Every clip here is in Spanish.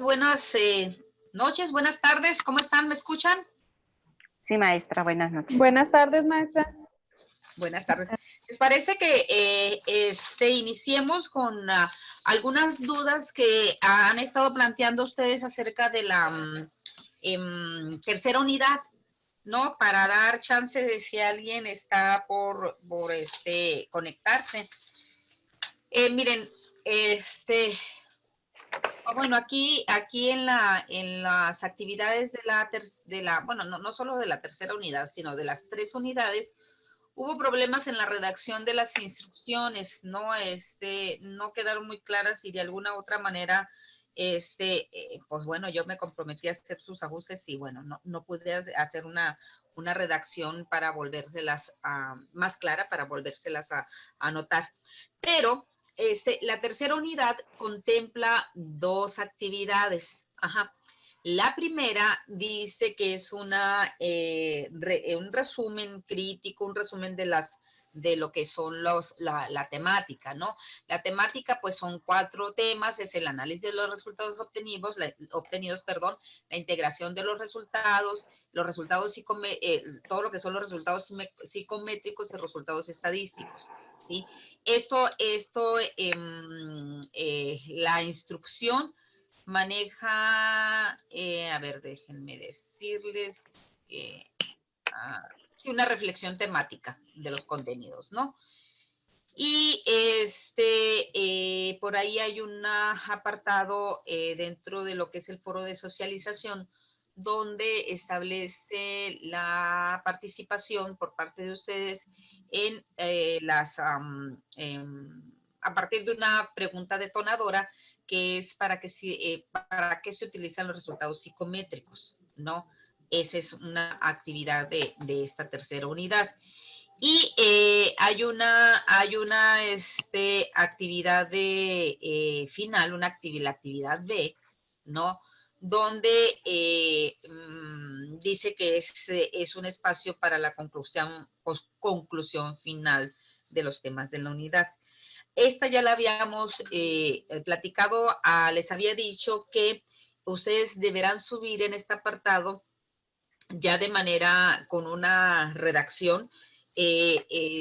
buenas noches, buenas tardes. ¿Cómo están? ¿Me escuchan? Sí, maestra, buenas noches. Buenas tardes, maestra. Buenas tardes. ¿Les parece que iniciemos con algunas dudas que han estado planteando ustedes acerca de la tercera unidad, ¿no? Para dar chance de si alguien está por conectarse. Miren, bueno, aquí en las actividades bueno, no solo de la tercera unidad, sino de las 3 unidades, hubo problemas en la redacción de las instrucciones, ¿no? No quedaron muy claras y de alguna otra manera, pues bueno, yo me comprometí a hacer sus ajustes y bueno, no pude hacer una redacción para volvérselas más clara, para volvérselas a anotar. Pero la tercera unidad contempla 2 actividades. Ajá. La primera dice que es un resumen crítico, un resumen de lo que son la temática, ¿no? La temática, pues, son 4 temas, es el análisis de los resultados obtenidos, la integración de los resultados todo lo que son los resultados psicométricos y resultados estadísticos, ¿sí? La instrucción maneja, a ver, déjenme decirles, sí, una reflexión temática de los contenidos, ¿no? Y por ahí hay un apartado dentro de lo que es el foro de socialización, donde establece la participación por parte de ustedes en a partir de una pregunta detonadora, que es para qué se utilizan los resultados psicométricos, ¿no? Esa es una actividad de esta tercera unidad. Y hay una actividad final, la actividad B, ¿no? Donde dice que es un espacio para la conclusión final de los temas de la unidad. Esta ya la habíamos platicado, les había dicho que ustedes deberán subir en este apartado ya de manera con una redacción,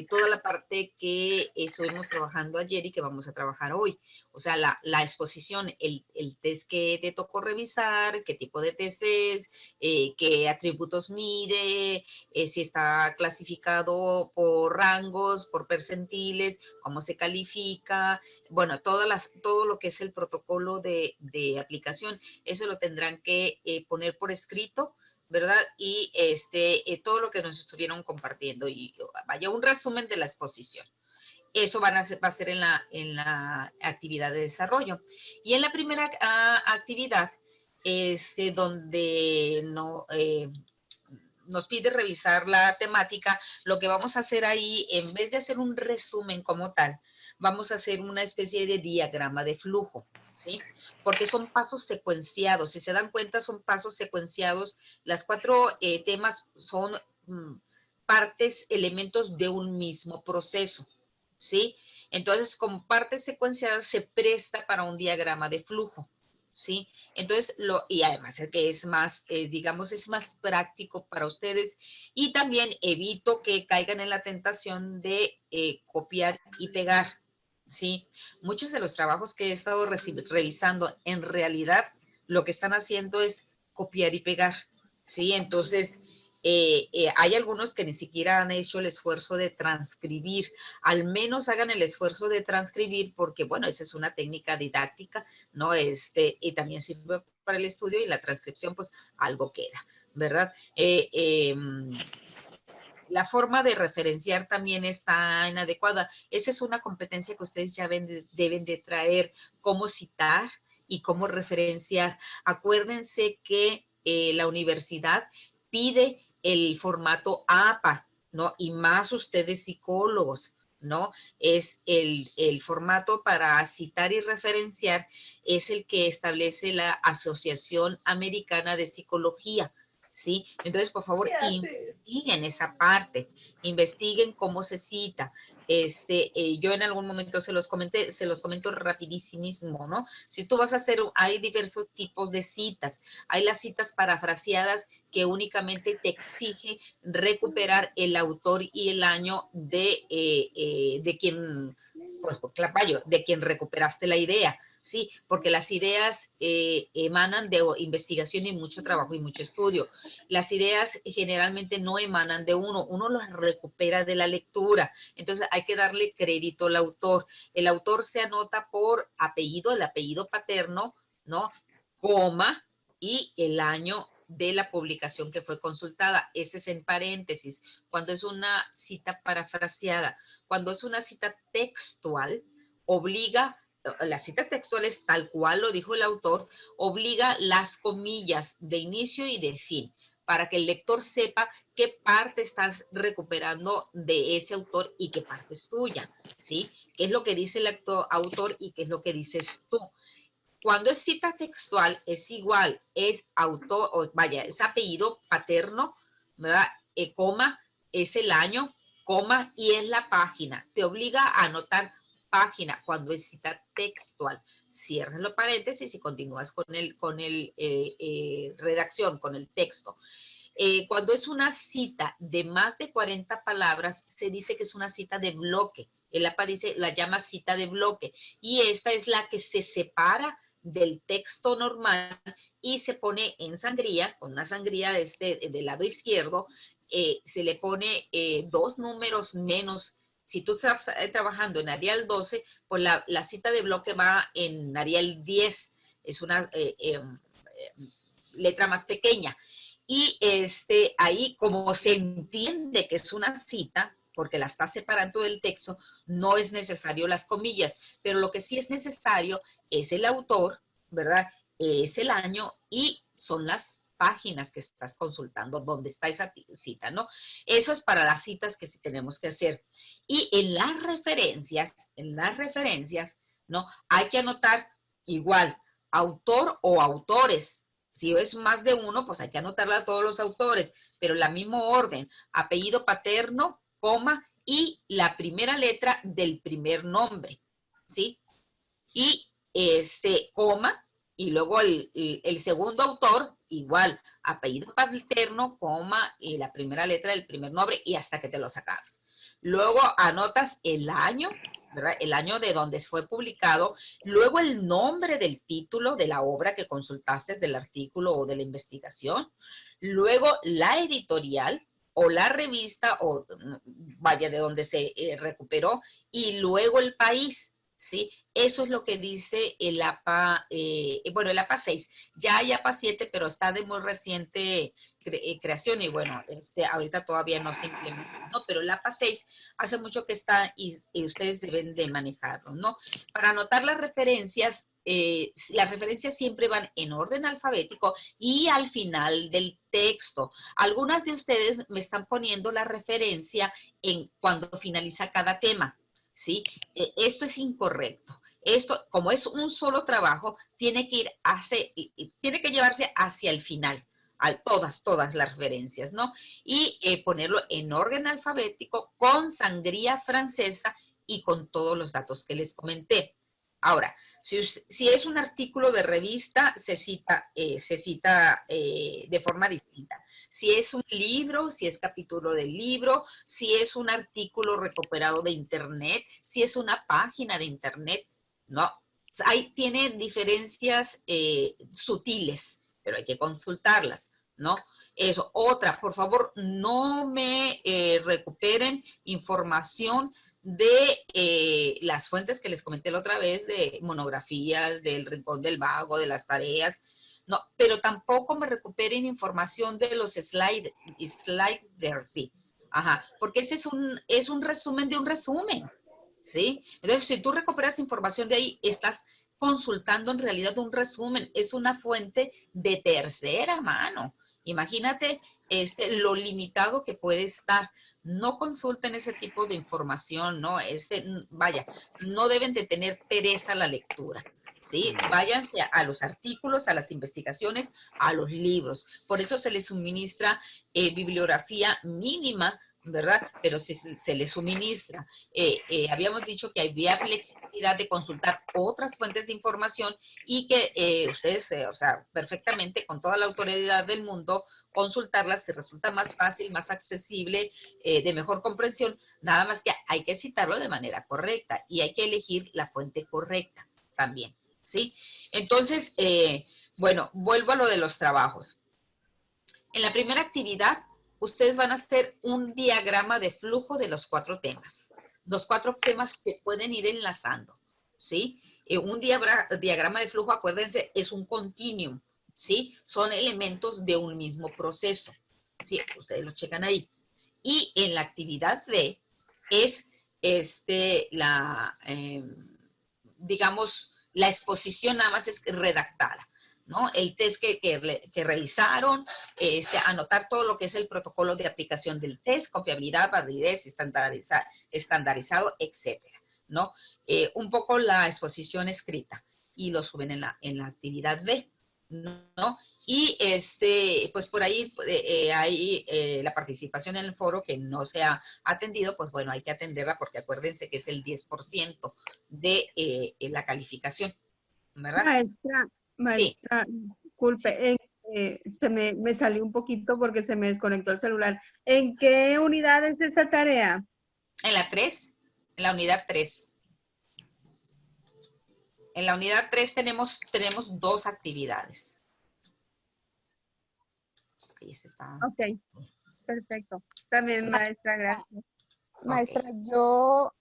toda la parte que estuvimos trabajando ayer y que vamos a trabajar hoy. O sea, la exposición, el test que te tocó revisar, qué tipo de test es, qué atributos mide, si está clasificado por rangos, por percentiles, cómo se califica, bueno, todo lo que es el protocolo de aplicación, eso lo tendrán que poner por escrito, ¿verdad? Y todo lo que nos estuvieron compartiendo, y vaya, un resumen de la exposición. Eso va a ser en la actividad de desarrollo. Y en la primera actividad, donde nos pide revisar la temática, lo que vamos a hacer ahí, en vez de hacer un resumen como tal, vamos a hacer una especie de diagrama de flujo, ¿sí? Porque son pasos secuenciados. Si se dan cuenta, son pasos secuenciados. Las 4 temas son elementos de un mismo proceso, ¿sí? Entonces, como partes secuenciadas, se presta para un diagrama de flujo, ¿sí? Entonces, y además es que es más, digamos, es más práctico para ustedes, y también evito que caigan en la tentación de copiar y pegar, ¿sí? Muchos de los trabajos que he estado revisando, en realidad, lo que están haciendo es copiar y pegar, ¿sí? Entonces, hay algunos que ni siquiera han hecho el esfuerzo de transcribir. Al menos hagan el esfuerzo de transcribir, porque, bueno, esa es una técnica didáctica, ¿no? Y también sirve para el estudio, y la transcripción, pues, algo queda, ¿verdad? La forma de referenciar también está inadecuada. Esa es una competencia que ustedes ya deben de traer, cómo citar y cómo referenciar. Acuérdense que la universidad pide el formato APA, ¿no? Y más ustedes psicólogos, ¿no? Es el formato para citar y referenciar, es el que establece la Asociación Americana de Psicología, ¿sí? Entonces, por favor, investiguen esa parte, investiguen cómo se cita. Yo en algún momento se los comento rapidísimo, ¿no? Si tú vas a hacer, hay diversos tipos de citas. Hay las citas parafraseadas que únicamente te exige recuperar el autor y el año de quien, pues, clapayo, de quien recuperaste la idea. Sí, porque las ideas emanan de investigación y mucho trabajo y mucho estudio. Las ideas generalmente no emanan de uno las recupera de la lectura. Entonces hay que darle crédito al autor. El autor se anota por apellido, el apellido paterno, ¿no? Coma y el año de la publicación que fue consultada. Este es en paréntesis. Cuando es una cita parafraseada, cuando es una cita textual, obliga, la cita textual es tal cual lo dijo el autor, obliga las comillas de inicio y de fin para que el lector sepa qué parte estás recuperando de ese autor y qué parte es tuya, ¿sí? ¿Qué es lo que dice el autor y qué es lo que dices tú? Cuando es cita textual es igual, es autor, o vaya, es apellido paterno, ¿verdad? Coma, es el año, coma, y es la página. Te obliga a anotar página cuando es cita textual. Cierras los paréntesis y continúas con redacción, con el texto. Cuando es una cita de más de 40 palabras, se dice que es una cita de bloque. El APA la llama cita de bloque. Y esta es la que se separa del texto normal y se pone en sangría, con una sangría del lado izquierdo, se le pone 2 números menos. Si tú estás trabajando en Arial 12, pues la cita de bloque va en Arial 10. Es una letra más pequeña. Y ahí, como se entiende que es una cita, porque la está separando del texto, no es necesario las comillas, pero lo que sí es necesario es el autor, ¿verdad? Es el año y son las páginas que estás consultando, donde está esa cita, ¿no? Eso es para las citas que sí tenemos que hacer. Y en las referencias, ¿no? Hay que anotar igual, autor o autores. Si es más de uno, pues hay que anotarla a todos los autores, pero la mismo orden, apellido paterno, coma, y la primera letra del primer nombre, ¿sí? Y coma, y luego el segundo autor, igual, apellido paterno, coma, y la primera letra del primer nombre, y hasta que te lo acabes. Luego anotas el año, ¿verdad? El año de donde fue publicado, luego el nombre del título de la obra que consultaste, del artículo o de la investigación, luego la editorial o la revista, o vaya, de donde se recuperó, y luego el país, ¿sí? Eso es lo que dice el APA, bueno, el APA 6. Ya hay APA 7, pero está de muy reciente creación y bueno, ahorita todavía no se implementa, ¿no? Pero el APA 6 hace mucho que está y ustedes deben de manejarlo, ¿no? Para anotar las referencias siempre van en orden alfabético y al final del texto. Algunas de ustedes me están poniendo la referencia en cuando finaliza cada tema, ¿sí? Esto es incorrecto. Esto, como es un solo trabajo, tiene que tiene que llevarse hacia el final, a todas las referencias, ¿no? Y ponerlo en orden alfabético, con sangría francesa y con todos los datos que les comenté. Ahora, si es un artículo de revista, se cita de forma distinta. Si es un libro, si es capítulo del libro, si es un artículo recuperado de internet, si es una página de internet, no. Tiene diferencias sutiles, pero hay que consultarlas, ¿no? Eso. Otra, por favor, no me recuperen información de las fuentes que les comenté la otra vez, de monografías, del Rincón del Vago, de las tareas, no, pero tampoco me recuperen información de los sliders, sí, ajá, porque ese es un resumen de un resumen, ¿sí? Entonces, si tú recuperas información de ahí, estás consultando en realidad un resumen, es una fuente de tercera mano. Imagínate lo limitado que puede estar. No consulten ese tipo de información, ¿no? Vaya, no deben de tener pereza a la lectura, ¿sí? Váyanse a los artículos, a las investigaciones, a los libros. Por eso se les suministra bibliografía mínima, ¿verdad? Pero se les suministra. Habíamos dicho que había flexibilidad de consultar otras fuentes de información y que ustedes, o sea, perfectamente, con toda la autoridad del mundo, consultarlas se resulta más fácil, más accesible, de mejor comprensión, nada más que hay que citarlo de manera correcta y hay que elegir la fuente correcta también, ¿sí? Entonces, bueno, vuelvo a lo de los trabajos. En la primera actividad, ustedes van a hacer un diagrama de flujo de los 4 temas. Los 4 temas se pueden ir enlazando, ¿sí? Un diagrama de flujo, acuérdense, es un continuum, ¿sí? Son elementos de un mismo proceso, ¿sí? Ustedes lo checan ahí. Y en la actividad B es digamos, la exposición nada más es redactada, ¿no? El test que realizaron, anotar todo lo que es el protocolo de aplicación del test, confiabilidad, validez, estandarizado, etcétera, ¿no? Un poco la exposición escrita y lo suben en la actividad B, ¿no? Y pues por ahí hay la participación en el foro que no se ha atendido, pues bueno, hay que atenderla porque acuérdense que es el 10% de la calificación, ¿verdad? Maestra, disculpe, se me salió un poquito porque se me desconectó el celular. ¿En qué unidad es esa tarea? En la 3, en la unidad 3. En la unidad 3 tenemos 2 actividades. Ok, perfecto. También, maestra, gracias. Maestra, yo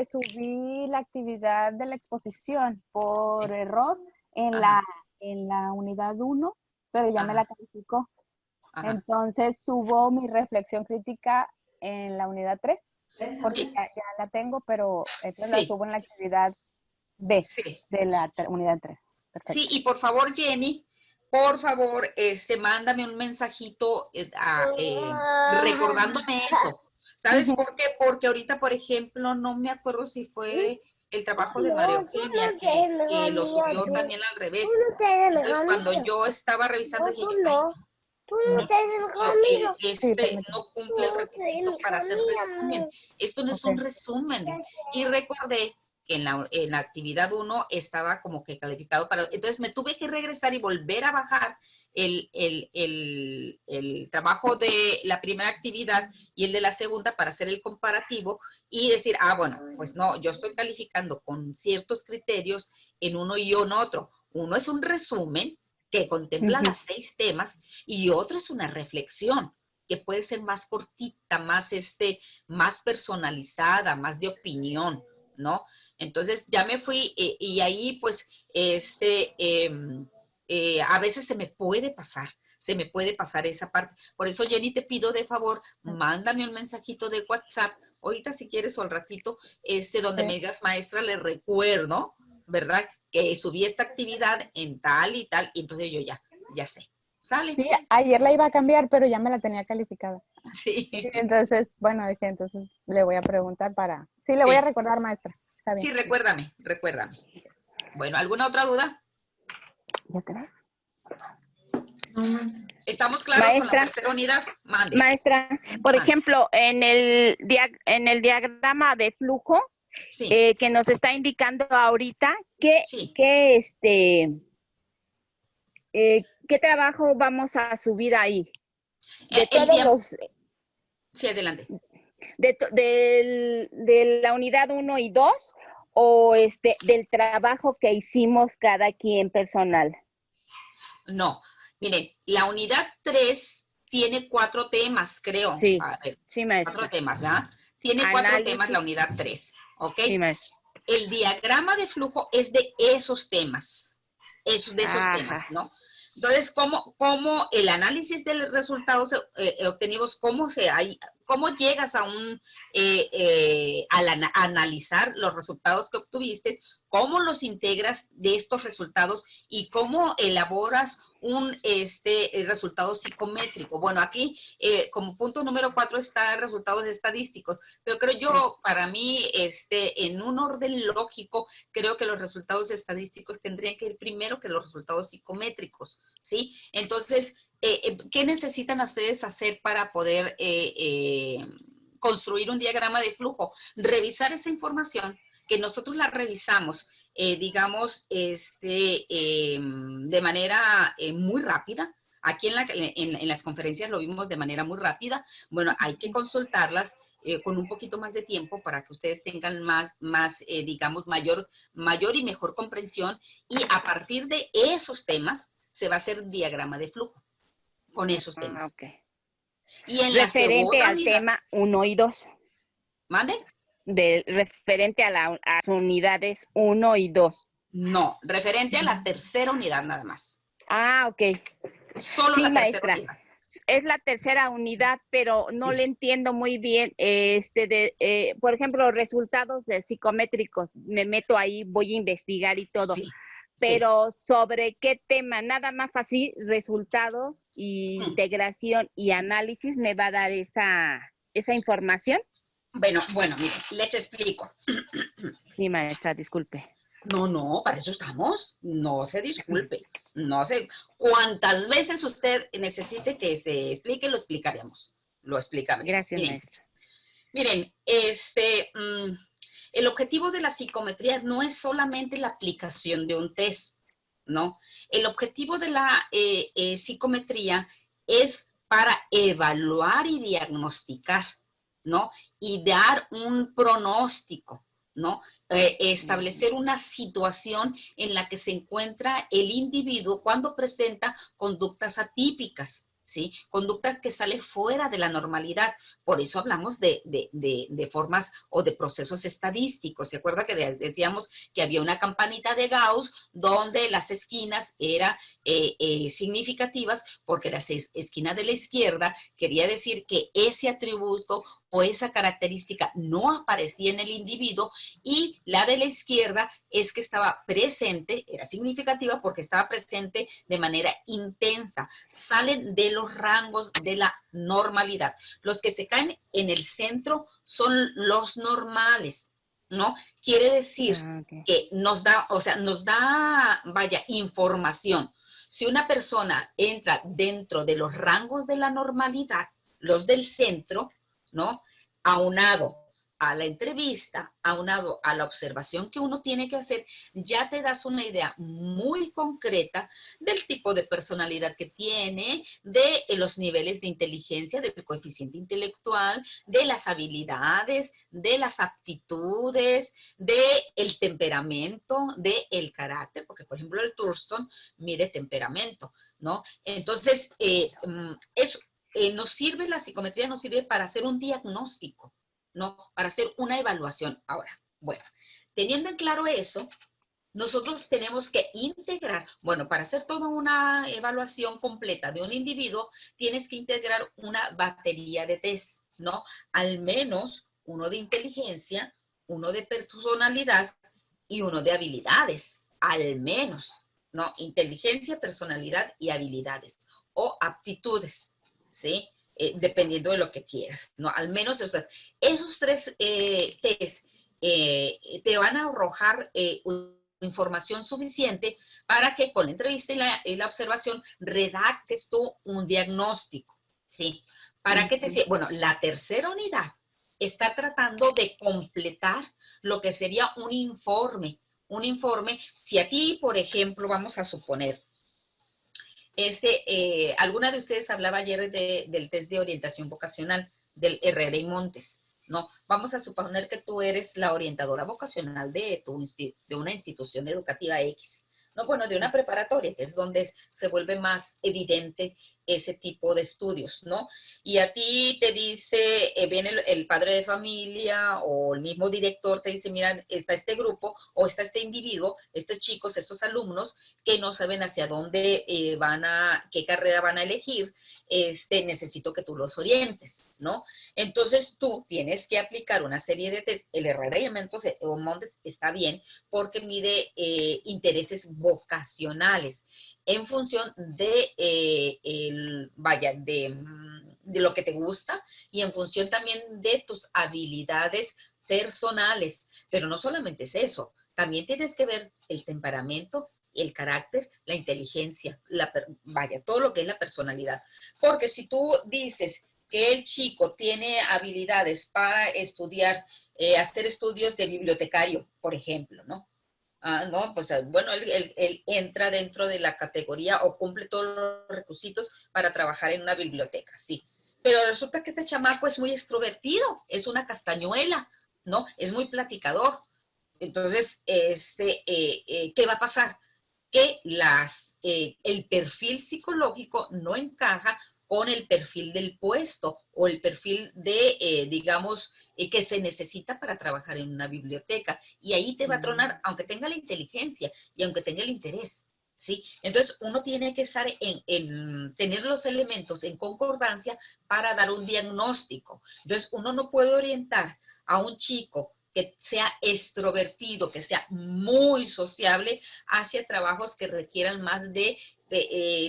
subí la actividad de la exposición por error en la unidad 1, pero ya me la calificó. Entonces subo mi reflexión crítica en la unidad 3, porque ya la tengo, pero la subo en la actividad B de la unidad 3. Perfecto. Sí, y por favor, Jenny, por favor, mándame un mensajito recordándome eso. ¿Sabes por qué? Porque ahorita, por ejemplo, no me acuerdo si fue el trabajo de María Eugenia que lo subió también al revés. Entonces, cuando yo estaba revisando, dije, no cumple el requisito para hacer resumen. Esto no es un resumen. Y recordé que en la actividad 1 estaba como que calificado para... Entonces me tuve que regresar y volver a bajar el trabajo de la primera actividad y el de la segunda para hacer el comparativo y decir, bueno, pues no, yo estoy calificando con ciertos criterios en uno y en otro. Uno es un resumen que contempla las 6 temas y otro es una reflexión que puede ser más cortita, más personalizada, más de opinión, ¿no? Entonces ya me fui y ahí pues a veces se me puede pasar esa parte. Por eso, Jenny, te pido de favor, mándame un mensajito de WhatsApp, ahorita si quieres o al ratito, donde me digas, maestra, le recuerdo, ¿verdad? Que subí esta actividad en tal y tal, y entonces yo ya sé. ¿Sale? Sí, ayer la iba a cambiar, pero ya me la tenía calificada. Sí. Entonces, bueno, dije, entonces le voy a preguntar para... Sí, le voy a recordar, maestra. Sí, recuérdame. Bueno, ¿alguna otra duda? ¿Ya te ves? ¿Estamos claros, maestra, con la tercera unidad? Mande. Maestra, por ejemplo, en el diagrama de flujo, que nos está indicando ahorita, ¿qué trabajo vamos a subir ahí? De todos los... Sí, adelante. De la unidad 1 y 2 o del trabajo que hicimos cada quien personal. No, miren, la unidad 3 tiene 4 temas, creo. Sí, a ver, sí, maestra. 4 temas, ¿verdad? Tiene 4 temas la unidad 3, ¿ok? Sí, maestra. El diagrama de flujo es de esos temas, temas, ¿no? Entonces, ¿cómo el análisis de los resultados obtenidos, cómo llegas a analizar los resultados que obtuviste? cómo los integras de estos resultados y cómo elaboras un resultado psicométrico. Bueno, aquí como punto número 4 está resultados estadísticos, pero creo yo, para mí, en un orden lógico, creo que los resultados estadísticos tendrían que ir primero que los resultados psicométricos, ¿sí? Entonces, ¿qué necesitan ustedes hacer para poder construir un diagrama de flujo? Revisar esa información, que nosotros la revisamos, digamos, de manera muy rápida. Aquí en las conferencias lo vimos de manera muy rápida. Bueno, hay que consultarlas con un poquito más de tiempo para que ustedes tengan digamos, mayor y mejor comprensión. Y a partir de esos temas se va a hacer diagrama de flujo con esos temas. Okay. Y en referente al tema 1 y 2. ¿Mande? Referente a las unidades 1 y 2. No, referente a la tercera unidad nada más. Ah, ok. Solo sí, la tercera maestra. unidad. Es la tercera unidad, pero no le entiendo muy bien, por ejemplo, resultados psicométricos. Me meto ahí, voy a investigar y todo. Sí. Pero ¿sobre qué tema? Nada más así, resultados, integración y análisis, ¿me va a dar esa información? Bueno, mire, les explico. Sí, maestra, disculpe. No, para eso estamos. No se disculpe. No sé. Cuantas veces usted necesite que se explique, lo explicaremos. Lo explicaremos. Gracias, maestra. Miren, el objetivo de la psicometría no es solamente la aplicación de un test, ¿no? El objetivo de la psicometría es para evaluar y diagnosticar, ¿no? Y dar un pronóstico, ¿no? Establecer una situación en la que se encuentra el individuo cuando presenta conductas atípicas, ¿sí? Conductas que salen fuera de la normalidad. Por eso hablamos de formas o de procesos estadísticos. ¿Se acuerda que decíamos que había una campanita de Gauss donde las esquinas eran significativas porque la esquina de la izquierda quería decir que ese atributo o esa característica no aparecía en el individuo, y la de la izquierda es que estaba presente, era significativa porque estaba presente de manera intensa. Salen de los rangos de la normalidad. Los que se caen en el centro son los normales, ¿no? Quiere decir que nos da, vaya, información. Si una persona entra dentro de los rangos de la normalidad, los del centro, ¿no? Aunado a la entrevista, aunado a la observación que uno tiene que hacer, ya te das una idea muy concreta del tipo de personalidad que tiene, de los niveles de inteligencia, del coeficiente intelectual, de las habilidades, de las aptitudes, del temperamento, del carácter, porque por ejemplo el Thurston mide temperamento, ¿no? Entonces, nos sirve, la psicometría nos sirve para hacer un diagnóstico, ¿no? Para hacer una evaluación. Ahora, bueno, teniendo en claro eso, nosotros tenemos que integrar, bueno, para hacer toda una evaluación completa de un individuo, tienes que integrar una batería de test, ¿no? Al menos uno de inteligencia, uno de personalidad y uno de habilidades, al menos, ¿no? Inteligencia, personalidad y habilidades o aptitudes, ¿sí? Dependiendo de lo que quieras, ¿no? Al menos, o sea, esos tres test te van a arrojar información suficiente para que con la entrevista y la observación redactes tú un diagnóstico, ¿sí? ¿Para qué te decía? Bueno, la tercera unidad está tratando de completar lo que sería un informe. Un informe, si a ti, por ejemplo, vamos a suponer, alguna de ustedes hablaba ayer del test de orientación vocacional del Herrera y Montes, ¿no? Vamos a suponer que tú eres la orientadora vocacional de una institución educativa X, ¿no? Bueno, de una preparatoria, que es donde se vuelve más evidente ese tipo de estudios, ¿no? Y a ti te dice, viene el padre de familia o el mismo director te dice, mira, está este grupo o está este individuo, estos chicos, estos alumnos que no saben hacia dónde qué carrera van a elegir, necesito que tú los orientes, ¿no? Entonces tú tienes que aplicar una serie de test. El Herrera y Montes está bien porque mide intereses vocacionales en función de, de lo que te gusta y en función también de tus habilidades personales. Pero no solamente es eso, también tienes que ver el temperamento, el carácter, la inteligencia, todo lo que es la personalidad. Porque si tú dices que el chico tiene habilidades para estudiar, hacer estudios de bibliotecario, por ejemplo, ¿no? No, pues bueno, él entra dentro de la categoría o cumple todos los requisitos para trabajar en una biblioteca, sí. Pero resulta que este chamaco es muy extrovertido, es una castañuela, ¿no? Es muy platicador. Entonces, ¿qué va a pasar? Que el perfil psicológico no encaja con el perfil del puesto o el perfil de, digamos, que se necesita para trabajar en una biblioteca. Y ahí te va a tronar, aunque tenga la inteligencia y aunque tenga el interés, ¿sí? Entonces, uno tiene que estar en tener los elementos en concordancia para dar un diagnóstico. Entonces, uno no puede orientar a un chico que sea extrovertido, que sea muy sociable, hacia trabajos que requieran más de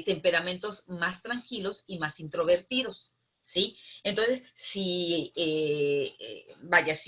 temperamentos más tranquilos y más introvertidos, ¿sí? Entonces, si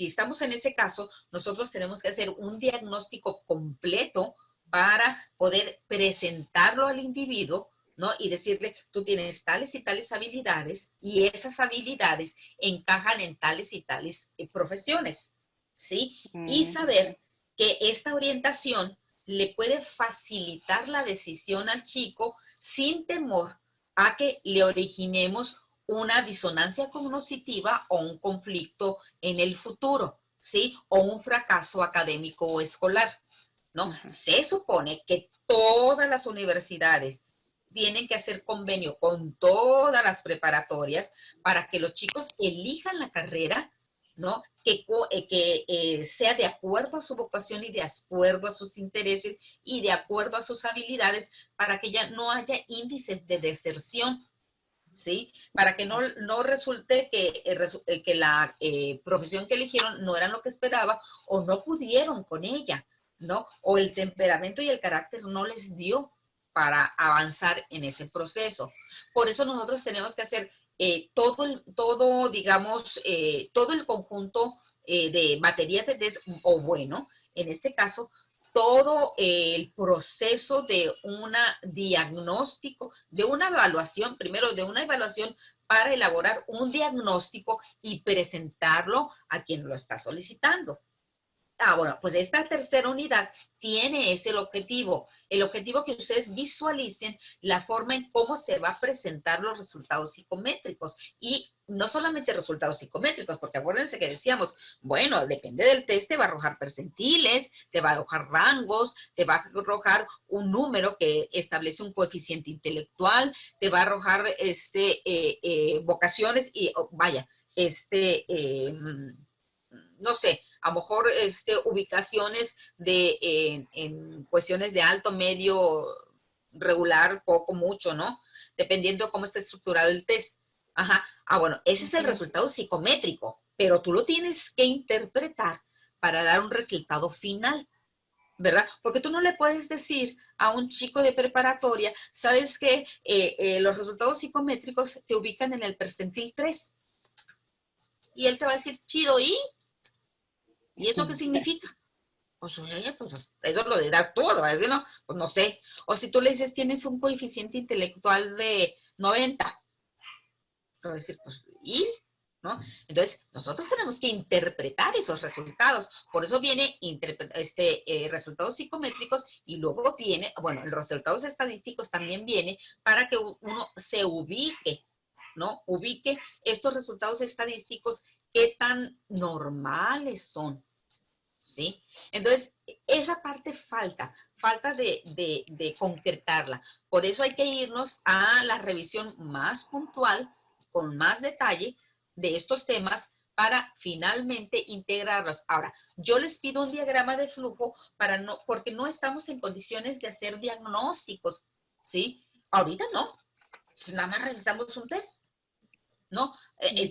estamos en ese caso, nosotros tenemos que hacer un diagnóstico completo para poder presentarlo al individuo, ¿no? Y decirle, tú tienes tales y tales habilidades y esas habilidades encajan en tales y tales profesiones, ¿sí? Y saber que esta orientación le puede facilitar la decisión al chico sin temor a que le originemos una disonancia cognitiva o un conflicto en el futuro, ¿sí? O un fracaso académico o escolar, ¿no? Se supone que todas las universidades tienen que hacer convenio con todas las preparatorias para que los chicos elijan la carrera, ¿no? Que sea de acuerdo a su vocación y de acuerdo a sus intereses y de acuerdo a sus habilidades para que ya no haya índices de deserción, ¿sí? Para que no resulte que la profesión que eligieron no era lo que esperaba o no pudieron con ella, ¿no? O el temperamento y el carácter no les dio para avanzar en ese proceso. Por eso nosotros tenemos que hacer digamos, todo el conjunto de baterías de test, o bueno, en este caso, todo el proceso de un diagnóstico, de una evaluación, primero de una evaluación para elaborar un diagnóstico y presentarlo a quien lo está solicitando. Bueno, pues esta tercera unidad tiene ese objetivo. El objetivo que ustedes visualicen la forma en cómo se va a presentar los resultados psicométricos. Y no solamente resultados psicométricos, porque acuérdense que decíamos, bueno, depende del test, te va a arrojar percentiles, te va a arrojar rangos, te va a arrojar un número que establece un coeficiente intelectual, te va a arrojar vocaciones y, no sé, a lo mejor ubicaciones en cuestiones de alto, medio, regular, poco, mucho, ¿no? Dependiendo cómo está estructurado el test. Ajá. Bueno, ese es el resultado psicométrico, pero tú lo tienes que interpretar para dar un resultado final, ¿verdad? Porque tú no le puedes decir a un chico de preparatoria, ¿sabes qué? Los resultados psicométricos te ubican en el percentil 3. Y él te va a decir, chido, ¿y eso qué significa? Pues, eso lo dirás tú, va a decir, no, pues no sé. O si tú le dices, tienes un coeficiente intelectual de 90, te va a decir, pues, ¿y? ¿No? Entonces, nosotros tenemos que interpretar esos resultados. Por eso viene resultados psicométricos y luego viene, bueno, los resultados estadísticos también viene para que uno se ubique, ¿no? Ubique estos resultados estadísticos, qué tan normales son, ¿sí? Entonces, esa parte falta de concretarla. Por eso hay que irnos a la revisión más puntual, con más detalle de estos temas para finalmente integrarlos. Ahora, yo les pido un diagrama de flujo porque no estamos en condiciones de hacer diagnósticos, ¿sí? Ahorita no, nada más revisamos un test. ¿No?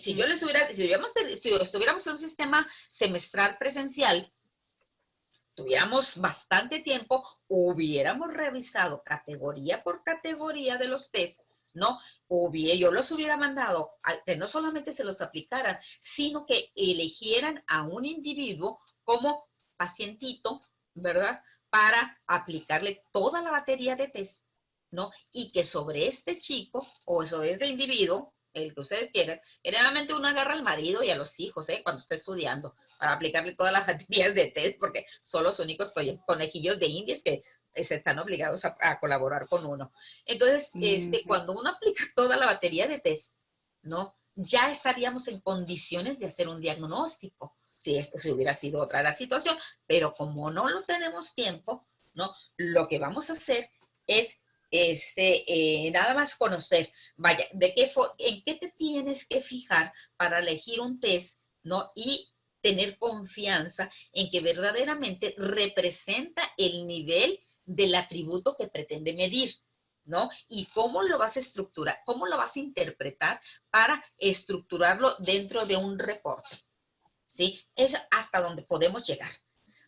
Si estuviéramos en un sistema semestral presencial, tuviéramos bastante tiempo, hubiéramos revisado categoría por categoría de los test, ¿no? Yo los hubiera mandado a que no solamente se los aplicaran, sino que eligieran a un individuo como pacientito, ¿verdad? Para aplicarle toda la batería de test, ¿no? Y que sobre este chico o sobre este individuo, el que ustedes quieran, generalmente uno agarra al marido y a los hijos, cuando está estudiando, para aplicarle todas las baterías de test, porque son los únicos conejillos de indias que se están obligados a colaborar con uno. Entonces, cuando uno aplica toda la batería de test, ¿no? Ya estaríamos en condiciones de hacer un diagnóstico, si hubiera sido otra la situación, pero como no lo tenemos tiempo, ¿no? Lo que vamos a hacer es nada más conocer, vaya, en qué te tienes que fijar para elegir un test, ¿no? Y tener confianza en que verdaderamente representa el nivel del atributo que pretende medir, ¿no? Y cómo lo vas a estructurar, cómo lo vas a interpretar para estructurarlo dentro de un reporte, ¿sí? Es hasta donde podemos llegar.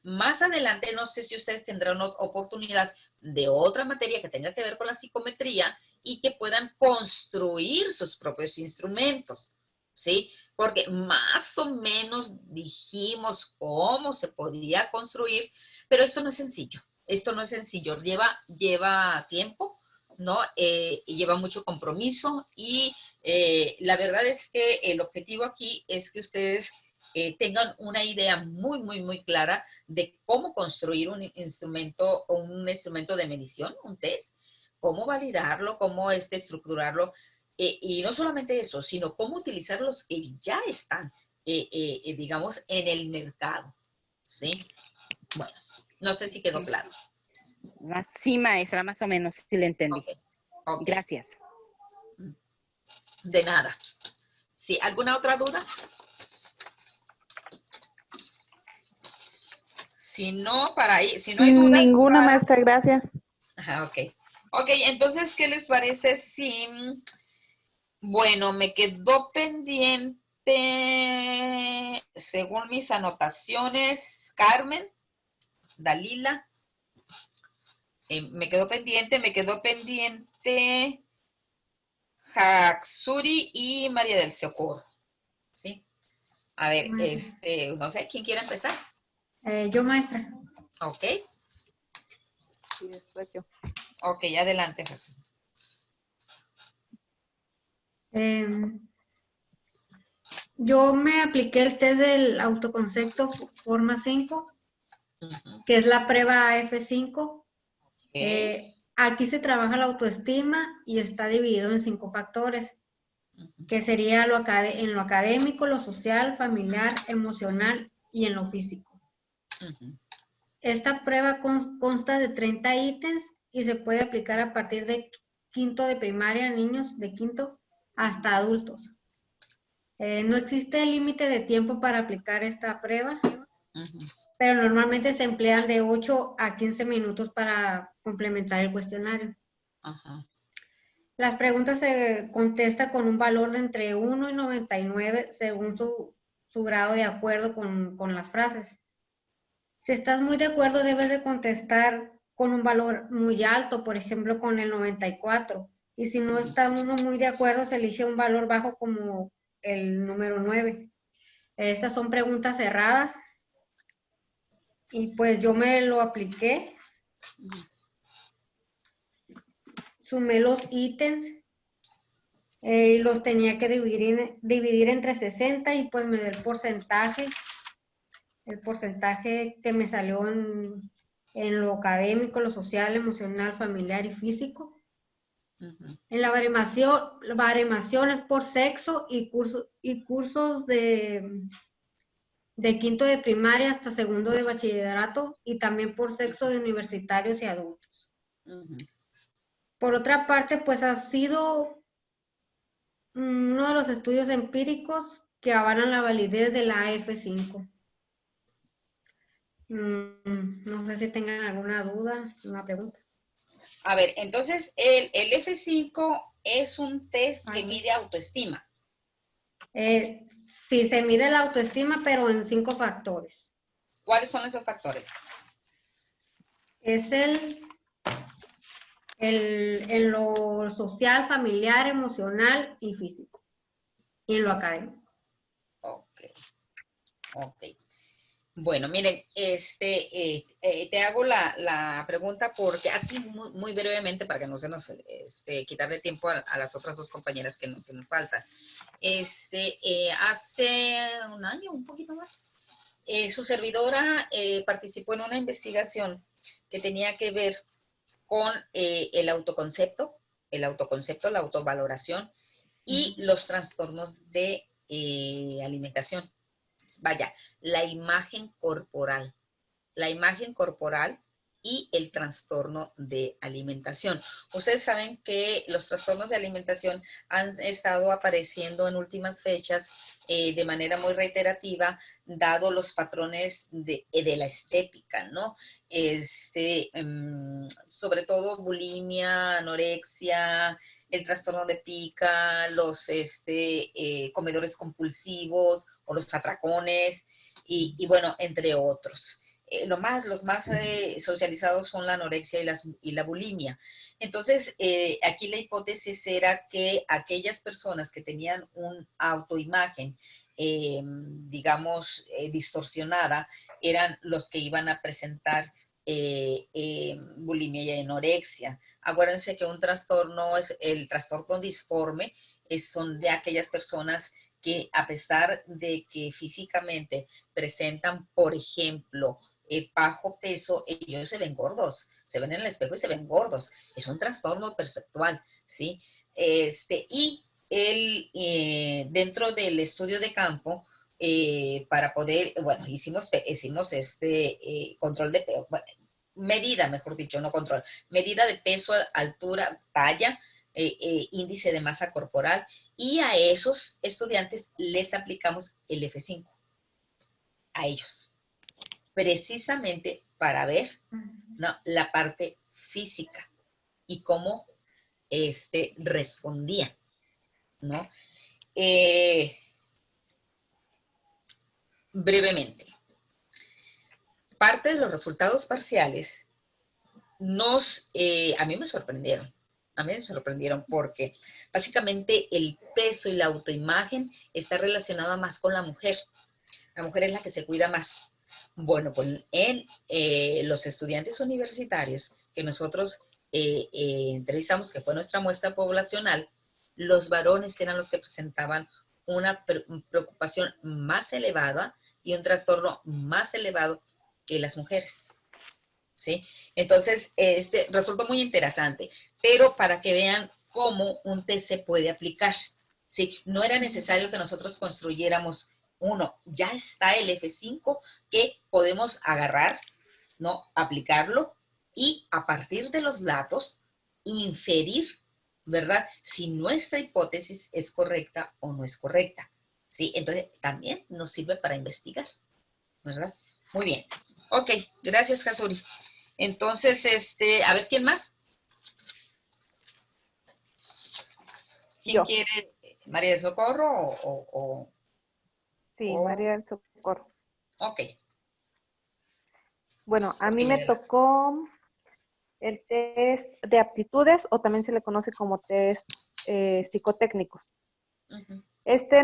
Más adelante, no sé si ustedes tendrán oportunidad de otra materia que tenga que ver con la psicometría y que puedan construir sus propios instrumentos, ¿sí? Porque más o menos dijimos cómo se podía construir, pero esto no es sencillo. Esto no es sencillo. Lleva tiempo, ¿no? Lleva mucho compromiso y la verdad es que el objetivo aquí es que ustedes tengan una idea muy, muy, muy clara de cómo construir un instrumento de medición, un test, cómo validarlo, cómo estructurarlo, y no solamente eso, sino cómo utilizar los que ya están, digamos, en el mercado, ¿sí? Bueno, no sé si quedó claro. Sí, maestra, más o menos, sí le entendí. Okay. Gracias. De nada. ¿Sí? ¿Alguna otra duda? Si no, si no hay dudas. Ninguna, maestra, gracias. Ok, entonces, ¿qué les parece si, bueno, me quedó pendiente, según mis anotaciones, Carmen, Dalila, me quedó pendiente, Haxuri y María del Socorro, ¿sí? A ver, no sé, ¿quién quiere empezar? Yo, maestra. Ok. Y después yo. Ok, adelante. Yo me apliqué el test del autoconcepto forma 5, que es la prueba F5. Aquí se trabaja la autoestima y está dividido en 5 factores, que sería en lo académico, lo social, familiar, emocional y en lo físico. Esta prueba consta de 30 ítems y se puede aplicar a partir de quinto de primaria, niños de quinto, hasta adultos. No existe límite de tiempo para aplicar esta prueba, pero normalmente se emplean de 8 a 15 minutos para complementar el cuestionario. Las preguntas se contestan con un valor de entre 1 y 99 según su grado de acuerdo con las frases. Si estás muy de acuerdo, debes de contestar con un valor muy alto, por ejemplo, con el 94. Y si no está uno muy de acuerdo, se elige un valor bajo como el número 9. Estas son preguntas cerradas. Y pues yo me lo apliqué. Sumé los ítems. Los tenía que dividir entre 60 y pues me dio el porcentaje. El porcentaje que me salió en lo académico, lo social, emocional, familiar y físico. En la baremación es por sexo y cursos de de quinto de primaria hasta segundo de bachillerato y también por sexo de universitarios y adultos. Por otra parte, pues ha sido uno de los estudios empíricos que avalan la validez de la AF5. No sé si tengan alguna duda, una pregunta. A ver, entonces el F5 es un test que mide autoestima. Sí, se mide la autoestima, pero en 5 factores. ¿Cuáles son esos factores? Es en lo social, familiar, emocional y físico. Y en lo académico. Ok. Bueno, miren, te hago la pregunta porque así muy brevemente para que no se nos quitarle tiempo a las otras dos compañeras que nos faltan. Hace un año, un poquito más, su servidora participó en una investigación que tenía que ver con el autoconcepto, la autovaloración y los trastornos de alimentación. Vaya, la imagen corporal y el trastorno de alimentación. Ustedes saben que los trastornos de alimentación han estado apareciendo en últimas fechas de manera muy reiterativa, dado los patrones de la estética, ¿no? Sobre todo bulimia, anorexia, el trastorno de pica, los comedores compulsivos o los atracones, y bueno, entre otros. Los más socializados son la anorexia y la bulimia. Entonces, aquí la hipótesis era que aquellas personas que tenían una autoimagen, digamos, distorsionada, eran los que iban a presentar bulimia y anorexia. Acuérdense que un trastorno es el trastorno disforme, son de aquellas personas que a pesar de que físicamente presentan, por ejemplo, bajo peso, ellos se ven gordos, se ven en el espejo y se ven gordos. Es un trastorno perceptual, ¿sí? Y dentro del estudio de campo, para poder, bueno, hicimos control de peso, medida, mejor dicho, no control, medida de peso, altura, talla, índice de masa corporal, y a esos estudiantes les aplicamos el F5, a ellos, precisamente para ver, ¿no?, la parte física y cómo respondían, ¿no? Brevemente, parte de los resultados parciales a mí me sorprendieron. A mí me sorprendieron porque básicamente el peso y la autoimagen está relacionada más con la mujer. La mujer es la que se cuida más. Bueno, pues en los estudiantes universitarios que nosotros entrevistamos, que fue nuestra muestra poblacional, los varones eran los que presentaban una preocupación más elevada y un trastorno más elevado que las mujeres, ¿sí? Entonces, resultó muy interesante, pero para que vean cómo un test se puede aplicar, ¿sí? No era necesario que nosotros construyéramos uno, ya está el F5 que podemos agarrar, ¿no?, aplicarlo y a partir de los datos inferir, ¿verdad?, si nuestra hipótesis es correcta o no es correcta, ¿sí? Entonces, también nos sirve para investigar, ¿verdad? Muy bien. Ok, gracias, Jasuri. Entonces, a ver, ¿quién más? ¿Quién quiere? ¿María del Socorro o...? Sí, María del Socorro. Ok. Bueno, a mí me tocó el test de aptitudes, o también se le conoce como test psicotécnicos.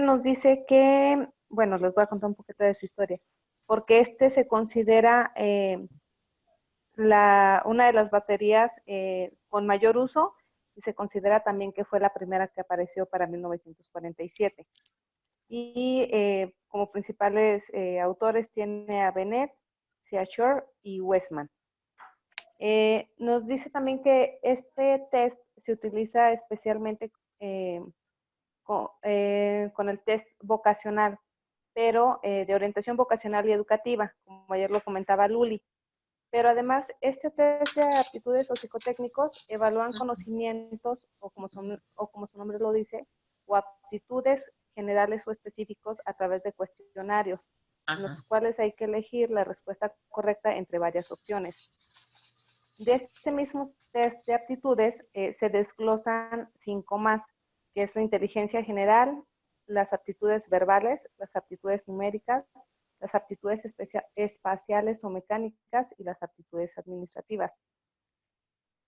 Nos dice que, bueno, les voy a contar un poquito de su historia, porque se considera una de las baterías con mayor uso, y se considera también que fue la primera que apareció para 1947. Y como principales autores tiene a Bennett, Shore y Westman. Nos dice también que este test se utiliza especialmente con el test vocacional, pero de orientación vocacional y educativa, como ayer lo comentaba Luli. Pero además, este test de aptitudes o psicotécnicos evalúan conocimientos, o como su nombre lo dice, o aptitudes generales o específicos a través de cuestionarios, en los cuales hay que elegir la respuesta correcta entre varias opciones. De este mismo test de aptitudes se desglosan 5 más, que es la inteligencia general, las aptitudes verbales, las aptitudes numéricas, las aptitudes espaciales o mecánicas y las aptitudes administrativas.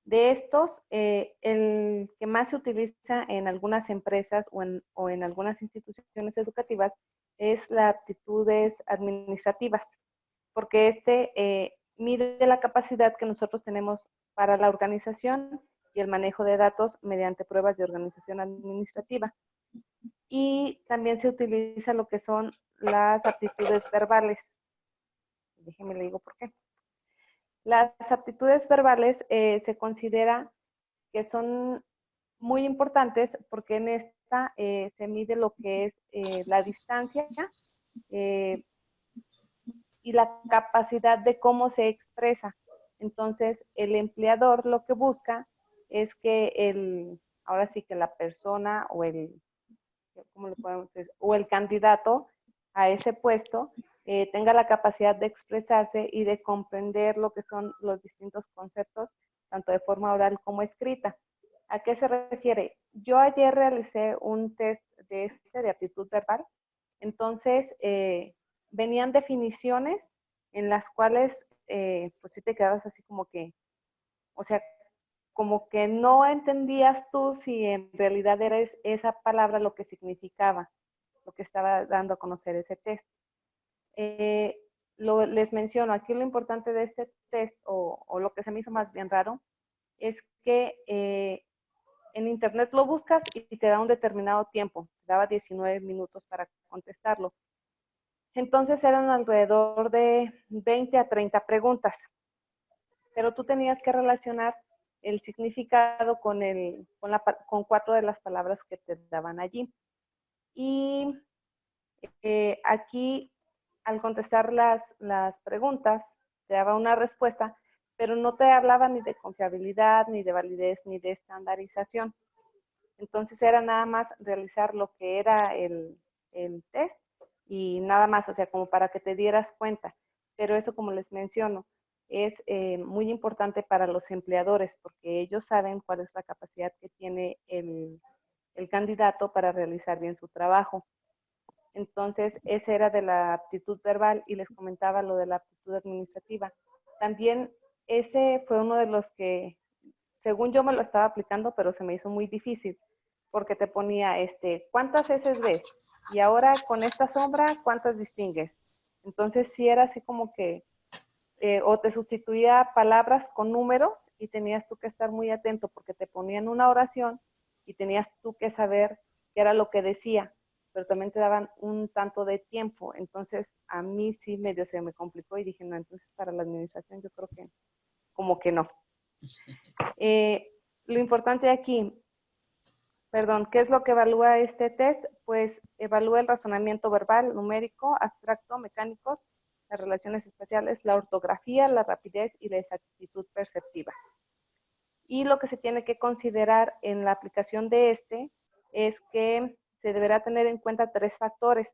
De estos, el que más se utiliza en algunas empresas o en algunas instituciones educativas es las aptitudes administrativas, porque mide la capacidad que nosotros tenemos para la organización y el manejo de datos mediante pruebas de organización administrativa. Y también se utiliza lo que son las aptitudes verbales. Déjenme le digo por qué. Las aptitudes verbales se considera que son muy importantes porque en esta se mide lo que es la distancia y la capacidad de cómo se expresa. Entonces, el empleador lo que busca es que ahora sí que la persona o ¿cómo le podemos decir? O el candidato a ese puesto tenga la capacidad de expresarse y de comprender lo que son los distintos conceptos, tanto de forma oral como escrita. ¿A qué se refiere? Yo ayer realicé un test de aptitud verbal, entonces venían definiciones en las cuales pues sí te quedabas así como que, o sea, como que no entendías tú si en realidad era esa palabra lo que significaba, lo que estaba dando a conocer ese test. Les menciono, aquí lo importante de este test, o lo que se me hizo más bien raro, es que en internet lo buscas y te da un determinado tiempo, te daba 19 minutos para contestarlo. Entonces eran alrededor de 20 a 30 preguntas, pero tú tenías que relacionar el significado con 4 de las palabras que te daban allí. Y aquí, al contestar las preguntas, te daba una respuesta, pero no te hablaba ni de confiabilidad, ni de validez, ni de estandarización. Entonces era nada más realizar lo que era el test y nada más, o sea, como para que te dieras cuenta. Pero eso, como les menciono, es muy importante para los empleadores porque ellos saben cuál es la capacidad que tiene el candidato para realizar bien su trabajo. Entonces, ese era de la aptitud verbal y les comentaba lo de la aptitud administrativa. También ese fue uno de los que, según yo me lo estaba aplicando, pero se me hizo muy difícil porque te ponía, ¿cuántas heces ves? Y ahora con esta sombra, ¿cuántas distingues? Entonces, sí era así como que, o te sustituía palabras con números y tenías tú que estar muy atento porque te ponían una oración y tenías tú que saber qué era lo que decía, pero también te daban un tanto de tiempo. Entonces, a mí sí medio se me complicó y dije, no, entonces para la administración yo creo que como que no. Lo importante aquí, ¿qué es lo que evalúa este test? Pues evalúa el razonamiento verbal, numérico, abstracto, mecánicos, las relaciones espaciales, la ortografía, la rapidez y la exactitud perceptiva. Y lo que se tiene que considerar en la aplicación de es que se deberá tener en cuenta 3 factores,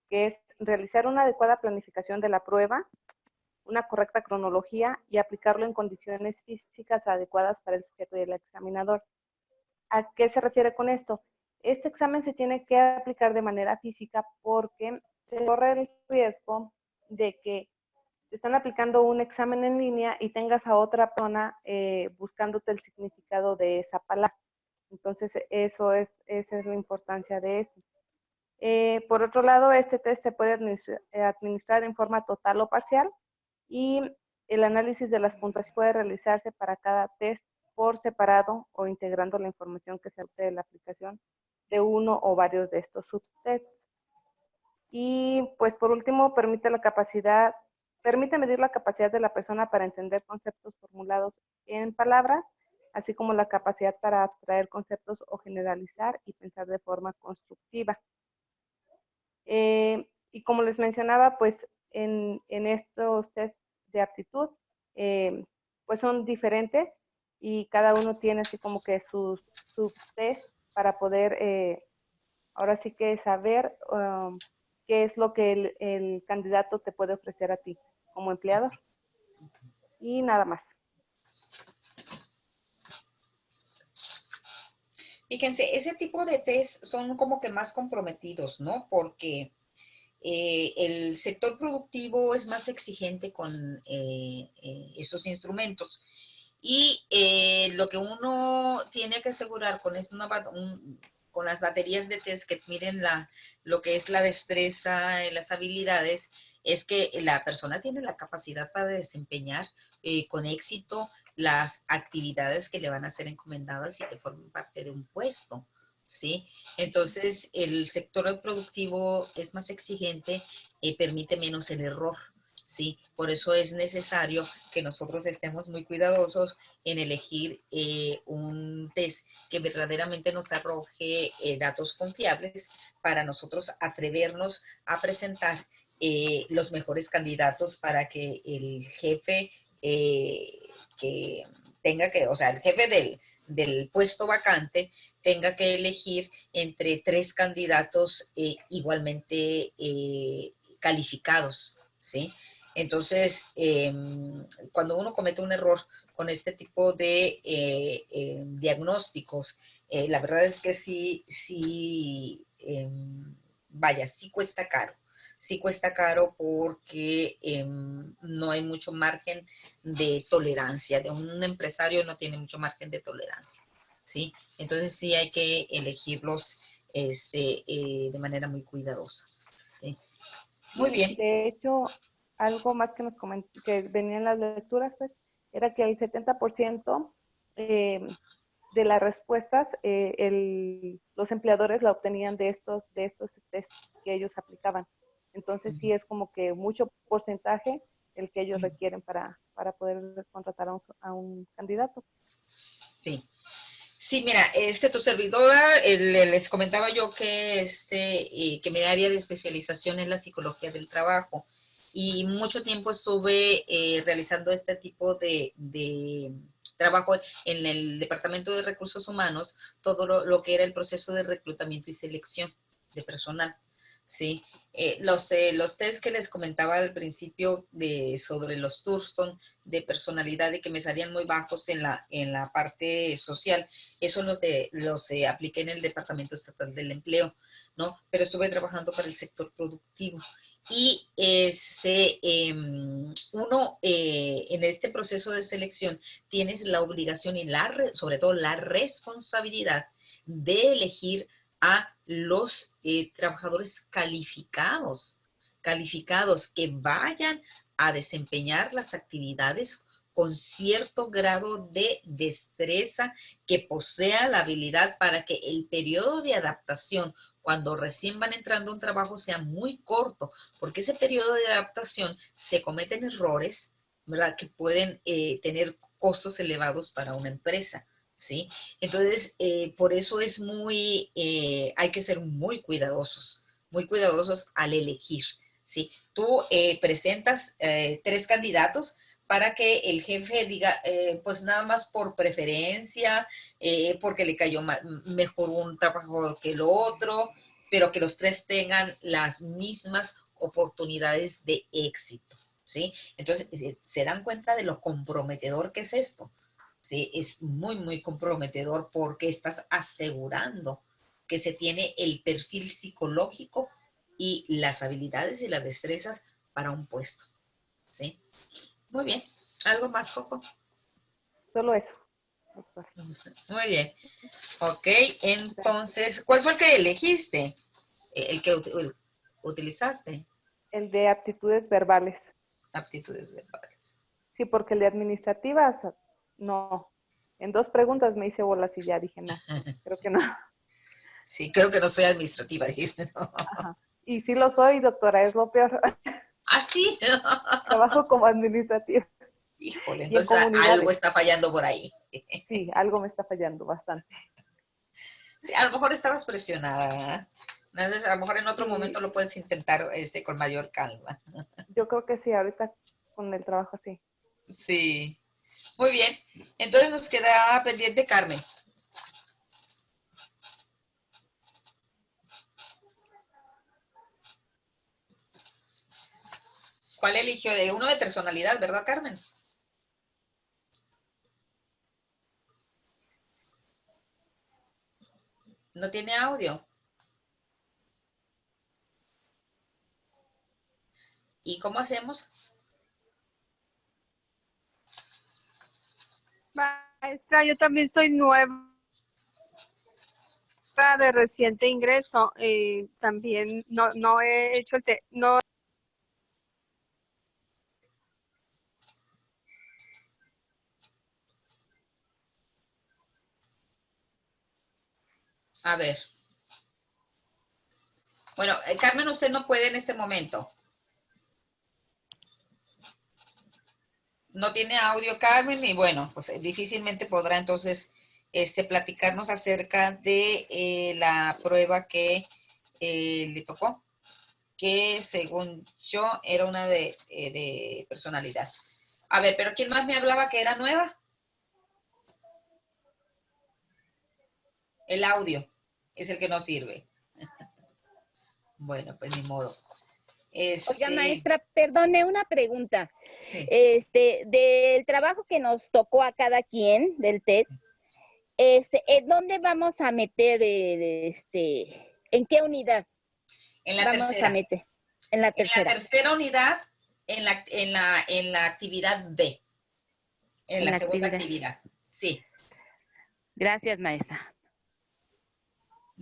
que es realizar una adecuada planificación de la prueba, una correcta cronología y aplicarlo en condiciones físicas adecuadas para el sujeto y el examinador. ¿A qué se refiere con esto? Este examen se tiene que aplicar de manera física porque se corre el riesgo de que te están aplicando un examen en línea y tengas a otra persona buscándote el significado de esa palabra. Entonces, esa es la importancia de esto. Por otro lado, este test se puede administrar en forma total o parcial y el análisis de las puntuaciones puede realizarse para cada test por separado o integrando la información que se obtiene de la aplicación de uno o varios de estos subtests. Y pues por último, permite medir la capacidad de la persona para entender conceptos formulados en palabras, así como la capacidad para abstraer conceptos o generalizar y pensar de forma constructiva. Y como les mencionaba, pues en estos test de aptitud, pues son diferentes y cada uno tiene así como que sus test para poder, ahora sí que saber qué es lo que el candidato te puede ofrecer a ti como empleador. Y nada más. Fíjense, ese tipo de test son como que más comprometidos, ¿no? Porque el sector productivo es más exigente con estos instrumentos. Y lo que uno tiene que asegurar con, con las baterías de test que miden lo que es la destreza y las habilidades, es que la persona tiene la capacidad para desempeñar con éxito las actividades que le van a ser encomendadas y que formen parte de un puesto, ¿sí? Entonces, el sector productivo es más exigente, permite menos el error, ¿sí? Por eso es necesario que nosotros estemos muy cuidadosos en elegir un test que verdaderamente nos arroje datos confiables para nosotros atrevernos a presentar los mejores candidatos para que el jefe que tenga que, o sea, el jefe del puesto vacante tenga que elegir entre 3 candidatos igualmente calificados, ¿sí? Entonces, cuando uno comete un error con este tipo de diagnósticos, la verdad es que sí, vaya, sí cuesta caro. Sí cuesta caro porque no hay mucho margen de tolerancia. De un empresario no tiene mucho margen de tolerancia, ¿sí? Entonces sí hay que elegirlos de manera muy cuidadosa, ¿sí? Muy bien. De hecho, algo más que nos comentó, que venía en las lecturas, pues, era que el 70% de las respuestas los empleadores la obtenían de estos test que ellos aplicaban. Entonces sí es como que mucho porcentaje el que ellos requieren para poder contratar a un candidato. Sí. Sí, mira, tu servidora, les comentaba yo que, que mi área de especialización es la psicología del trabajo y mucho tiempo estuve realizando este tipo de trabajo en el Departamento de Recursos Humanos, todo lo que era el proceso de reclutamiento y selección de personal, ¿sí? Los test que les comentaba al principio sobre los Thurston de personalidad y que me salían muy bajos en la parte social, eso los apliqué en el Departamento Estatal del Empleo, ¿no? Pero estuve trabajando para el sector productivo. Y uno en este proceso de selección tienes la obligación y sobre todo la responsabilidad de elegir a los trabajadores calificados que vayan a desempeñar las actividades con cierto grado de destreza, que posea la habilidad para que el periodo de adaptación cuando recién van entrando a un trabajo sea muy corto, porque ese periodo de adaptación se cometen errores, ¿verdad?, que pueden tener costos elevados para una empresa, ¿sí? Entonces, por eso es hay que ser muy cuidadosos al elegir, ¿sí? Tú presentas 3 candidatos para que el jefe diga, pues nada más por preferencia, porque le cayó mejor un trabajador que el otro, pero que los 3 tengan las mismas oportunidades de éxito, ¿sí? Entonces, se dan cuenta de lo comprometedor que es esto, ¿sí? Es muy, muy comprometedor porque estás asegurando que se tiene el perfil psicológico y las habilidades y las destrezas para un puesto, ¿sí? Muy bien. ¿Algo más, Coco? Solo eso, doctor. Muy bien. Ok, entonces, ¿cuál fue el que elegiste? ¿El que utilizaste? El de aptitudes verbales. Aptitudes verbales. Sí, porque el de administrativas, no. En 2 preguntas me hice bolas y ya dije, no, creo que no. Sí, creo que no soy administrativa, dije. No. Ajá. Y sí lo soy, doctora, es lo peor. ¿Ah, sí? Trabajo como administrativa. Híjole, Y en entonces algo está fallando por ahí. Sí, algo me está fallando bastante. Sí, a lo mejor estabas presionada, ¿eh? Entonces, a lo mejor en otro Sí. momento lo puedes intentar con mayor calma. Yo creo que sí, ahorita con el trabajo sí. Sí. Muy bien. Entonces nos queda pendiente Carmen. ¿Cuál eligió? De uno de personalidad, ¿verdad, Carmen? ¿No tiene audio? ¿Y cómo hacemos? Maestra, yo también soy nueva de reciente ingreso. También no he hecho no. A ver. Bueno, Carmen, usted no puede en este momento. No tiene audio, Carmen, y bueno, pues difícilmente podrá entonces platicarnos acerca de la prueba que le tocó, que según yo era una de personalidad. A ver, pero ¿quién más me hablaba que era nueva? El audio es el que no sirve. Bueno, pues ni modo. Oiga, maestra, perdone una pregunta. Sí. Del trabajo que nos tocó a cada quien, del test, ¿en dónde vamos a meter, en qué unidad En la vamos tercera. a meter? En la tercera. En la tercera unidad, en la actividad B. En la segunda actividad. Sí. Gracias, maestra.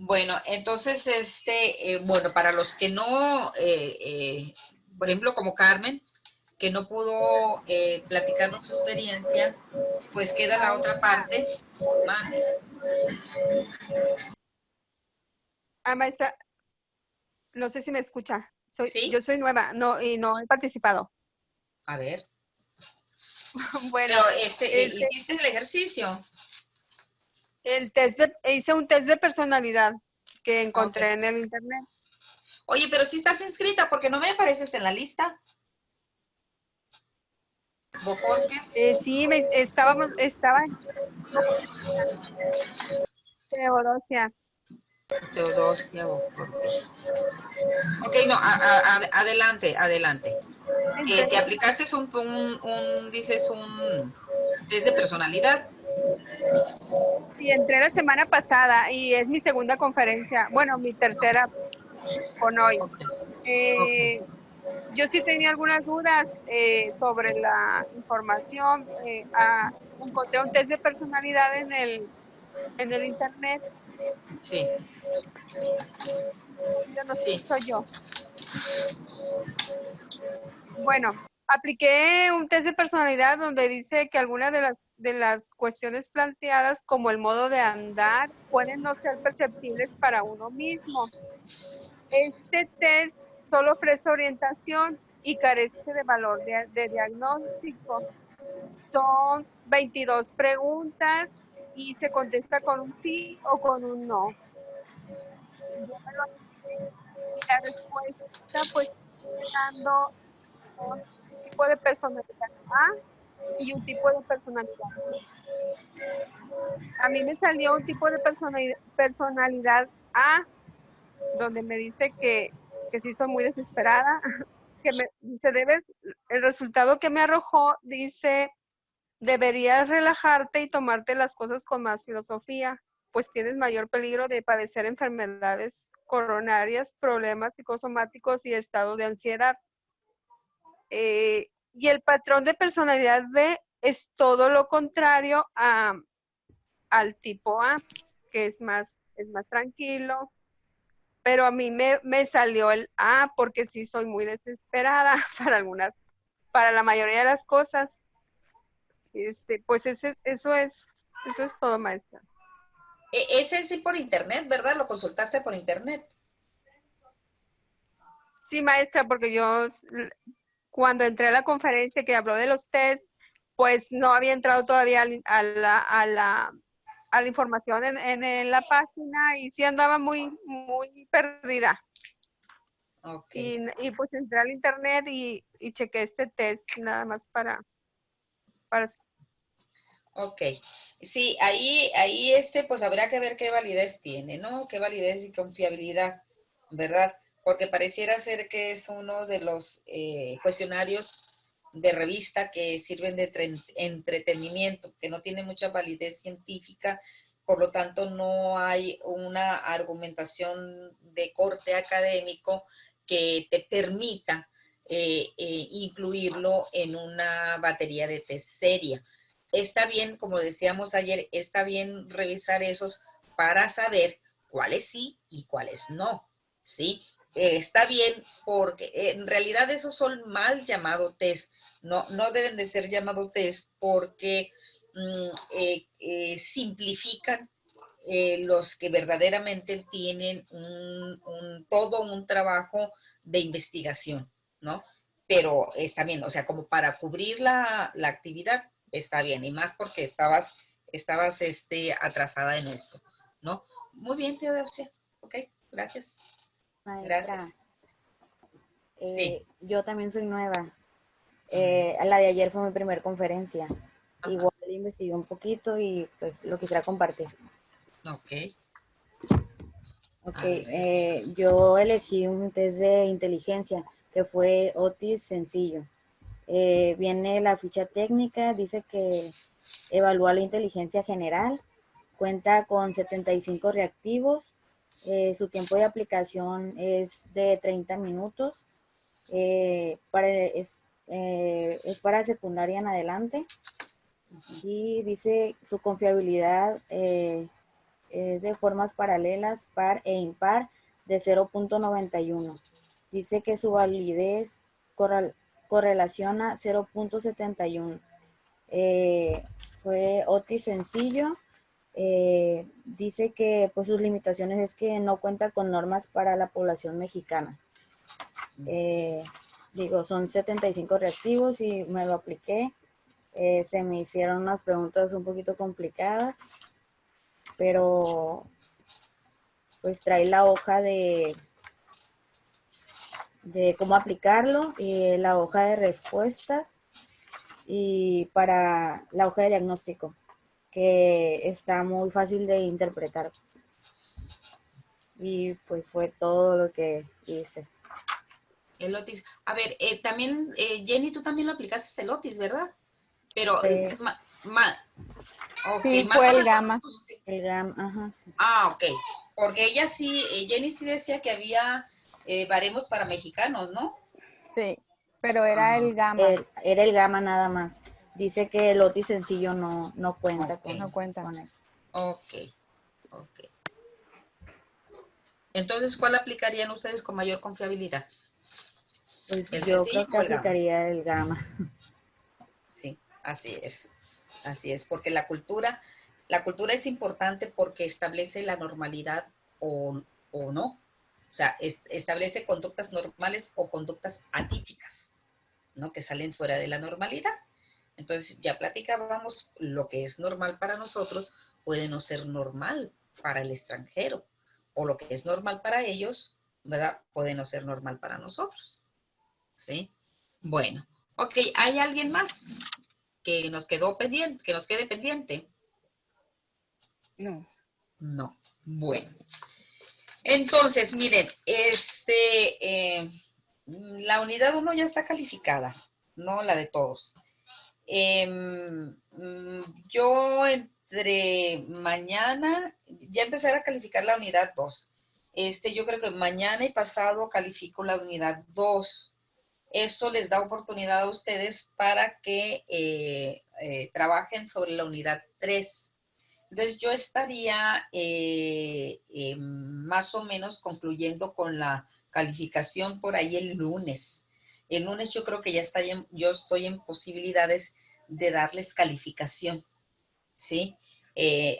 Bueno, entonces, bueno, para los que no, por ejemplo, como Carmen, que no pudo platicarnos su experiencia, pues queda la otra parte. Mande. Maestra, no sé si me escucha. ¿Sí? Yo soy nueva, y no he participado. A ver. Bueno, Pero, ¿hiciste el ejercicio? hice un test de personalidad que encontré Okay. en el internet. Oye, pero si estás inscrita, porque no me apareces en la lista. ¿Bojorquez? Sí, estaba Teodosia. Teodosia Bojorquez. Ok, no, adelante, adelante. ¿Te aplicaste dices, un test de personalidad? Sí, entré la semana pasada y es mi segunda conferencia. Bueno, mi tercera con hoy. Okay. Yo sí tenía algunas dudas sobre la información. Encontré un test de personalidad en el internet. Sí. Yo no sé Sí. si soy yo. Bueno, apliqué un test de personalidad donde dice que algunas de las cuestiones planteadas, como el modo de andar, pueden no ser perceptibles para uno mismo. Este test solo ofrece orientación y carece de valor de diagnóstico. Son 22 preguntas y se contesta con un sí o con un no. Yo me lo y la respuesta pues dando un tipo de personalidad A y un tipo de personalidad B. A mí me salió un tipo de personalidad A, donde me dice que sí soy muy desesperada, que me dice, el resultado que me arrojó dice, deberías relajarte y tomarte las cosas con más filosofía, pues tienes mayor peligro de padecer enfermedades coronarias, problemas psicosomáticos y estado de ansiedad. Y el patrón de personalidad B es todo lo contrario al tipo A, que es más tranquilo, pero a mí me salió el A porque sí soy muy desesperada para la mayoría de las cosas. Pues eso es todo, maestra. Ese sí por internet, ¿verdad? Lo consultaste por internet. Sí, maestra, porque yo cuando entré a la conferencia que habló de los test, pues no había entrado todavía a la información en la página y sí andaba muy, muy perdida. Ok. Y pues entré al internet y chequé este test nada más para Ok. Sí, ahí pues habrá que ver qué validez tiene, ¿no? Qué validez y confiabilidad, ¿verdad? Porque pareciera ser que es uno de los cuestionarios de revista que sirven de entretenimiento, que no tiene mucha validez científica, por lo tanto no hay una argumentación de corte académico que te permita incluirlo en una batería de test seria. Está bien, como decíamos ayer, está bien revisar esos para saber cuáles sí y cuáles no, ¿sí? Está bien porque en realidad esos son mal llamados test, no deben de ser llamados test porque simplifican los que verdaderamente tienen todo un trabajo de investigación, ¿no? Pero está bien, o sea, como para cubrir la actividad, está bien, y más porque estabas atrasada en esto, ¿no? Muy bien, Teodosia. Ok, gracias. Maestra, Gracias. Sí. yo también soy nueva. La de ayer fue mi primer conferencia. Ajá. Igual investigué un poquito y pues lo quisiera compartir. Ok. Ok, yo elegí un test de inteligencia que fue Otis sencillo. Viene la ficha técnica, dice que evalúa la inteligencia general, cuenta con 75 reactivos, su tiempo de aplicación es de 30 minutos, es para secundaria en adelante y dice su confiabilidad es de formas paralelas, par e impar de 0.91. Dice que su validez correlaciona 0.71. Fue Otis sencillo. Dice que pues sus limitaciones es que no cuenta con normas para la población mexicana. Son 75 reactivos y me lo apliqué. Se me hicieron unas preguntas un poquito complicadas, pero pues trae la hoja de cómo aplicarlo y la hoja de respuestas y para la hoja de diagnóstico, que está muy fácil de interpretar. Y pues fue todo lo que hice. El Otis. A ver, también, Jenny, tú también lo aplicaste el Otis, ¿verdad? Pero, Sí, okay, fue el gamma. El GAM, ajá, sí. Ok. Porque ella sí, Jenny sí decía que había baremos para mexicanos, ¿no? Sí, pero era el gamma. Era el GAMA nada más. Dice que el Otis sencillo no cuenta Okay. con eso. Ok. Entonces, ¿cuál aplicarían ustedes con mayor confiabilidad? Pues ¿El yo sencillo creo que o el gamma? aplicaría el GAMA. Sí, así es, porque la cultura es importante porque establece la normalidad o no. O sea, establece conductas normales o conductas atípicas, ¿no? Que salen fuera de la normalidad. Entonces, ya platicábamos, lo que es normal para nosotros puede no ser normal para el extranjero, o lo que es normal para ellos, ¿verdad? Puede no ser normal para nosotros, ¿sí? Bueno, ok, ¿hay alguien más que nos quede pendiente? No. No. Bueno. Entonces, miren, la unidad 1 ya está calificada, no la de todos. Yo entre mañana, ya empezaré a calificar la unidad 2. Yo creo que mañana y pasado califico la unidad 2. Esto les da oportunidad a ustedes para que trabajen sobre la unidad 3. Entonces yo estaría más o menos concluyendo con la calificación por ahí el lunes. El lunes yo creo que yo estoy en posibilidades de darles calificación, ¿sí?